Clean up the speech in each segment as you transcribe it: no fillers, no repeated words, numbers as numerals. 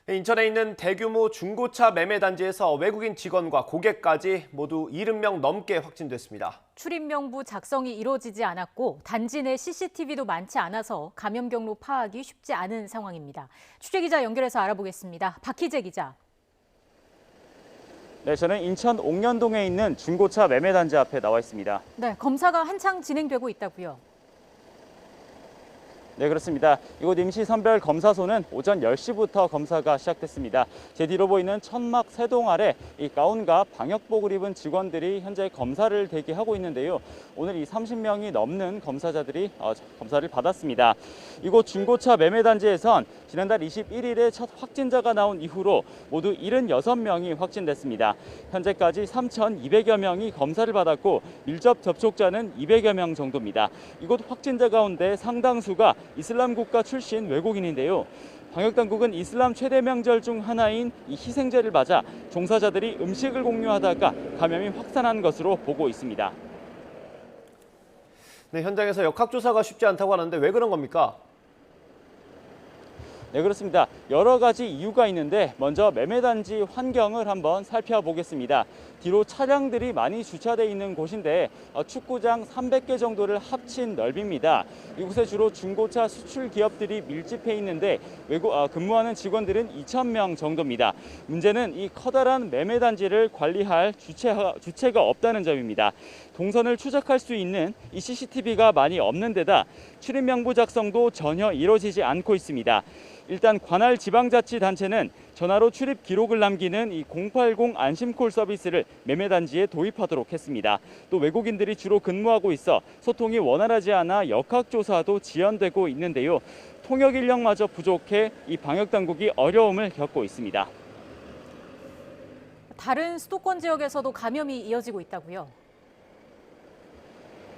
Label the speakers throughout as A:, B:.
A: 인천에 있는 대규모 중고차 매매 단지에서 외국인 직원과 고객까지 모두 70명 넘게 확진됐습니다.
B: 출입 명부 작성이 이루어지지 않았고 단지 내 CCTV도 많지 않아서 감염 경로 파악이 쉽지 않은 상황입니다. 취재기자 연결해서 알아보겠습니다. 박희재 기자.
C: 네, 저는 인천 옥년동에 있는 중고차 매매 단지 앞에 나와 있습니다.
B: 네, 검사가 한창 진행되고 있다고요.
C: 네, 그렇습니다. 이곳 임시선별검사소는 오전 10시부터 검사가 시작됐습니다. 제 뒤로 보이는 천막 세동 아래 이 가운과 방역복을 입은 직원들이 현재 검사를 대기하고 있는데요. 오늘 이 30명이 넘는 검사자들이 검사를 받았습니다. 이곳 중고차 매매 단지에선 지난달 21일에 첫 확진자가 나온 이후로 모두 76명이 확진됐습니다. 현재까지 3,200여 명이 검사를 받았고 밀접 접촉자는 200여 명 정도입니다. 이곳 확진자 가운데 상당수가 이슬람 국가 출신 외국인인데요. 방역당국은 이슬람 최대 명절 중 하나인 이 희생제를 맞아 종사자들이 음식을 공유하다가 감염이 확산한 것으로 보고 있습니다.
A: 네, 현장에서 역학조사가 쉽지 않다고 하는데 왜 그런 겁니까?
C: 네, 그렇습니다. 여러 가지 이유가 있는데 먼저 매매단지 환경을 한번 살펴보겠습니다. 뒤로 차량들이 많이 주차돼 있는 곳인데 축구장 300개 정도를 합친 넓이입니다. 이곳에 주로 중고차 수출 기업들이 밀집해 있는데 근무하는 직원들은 2,000명 정도입니다. 문제는 이 커다란 매매단지를 관리할 주체가 없다는 점입니다. 동선을 추적할 수 있는 이 CCTV가 많이 없는 데다 출입 명부 작성도 전혀 이루어지지 않고 있습니다. 일단 관할 지방자치단체는 전화로 출입 기록을 남기는 이 080 안심콜 서비스를 매매단지에 도입하도록 했습니다. 또 외국인들이 주로 근무하고 있어 소통이 원활하지 않아 역학조사도 지연되고 있는데요. 통역 인력마저 부족해 이 방역당국이 어려움을 겪고 있습니다.
B: 다른 수도권 지역에서도 감염이 이어지고 있다고요.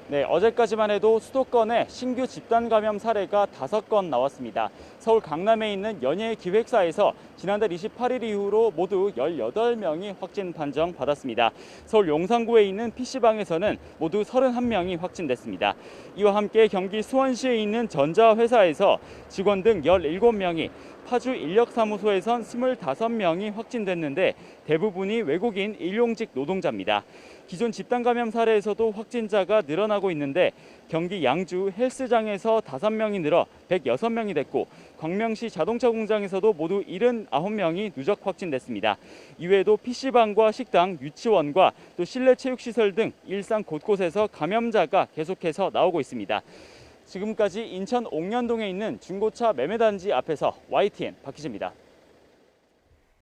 C: 네, 어제까지만 해도 수도권에 신규 집단 감염 사례가 5건 나왔습니다. 서울 강남에 있는 연예기획사에서 지난달 28일 이후로 모두 18명이 확진 판정 받았습니다. 서울 용산구에 있는 PC방에서는 모두 31명이 확진됐습니다. 이와 함께 경기 수원시에 있는 전자회사에서 직원 등 17명이, 파주 인력사무소에선 25명이 확진됐는데 대부분이 외국인 일용직 노동자입니다. 기존 집단 감염 사례에서도 확진자가 늘어나고 있는데 경기 양주 헬스장에서 5명이 늘어 106명이 됐고 광명시 자동차 공장에서도 모두 79명이 누적 확진됐습니다. 이외에도 PC방과 식당, 유치원과 또 실내 체육시설 등 일상 곳곳에서 감염자가 계속해서 나오고 있습니다. 지금까지 인천 옥년동에 있는 중고차 매매단지 앞에서 YTN 박희재입니다.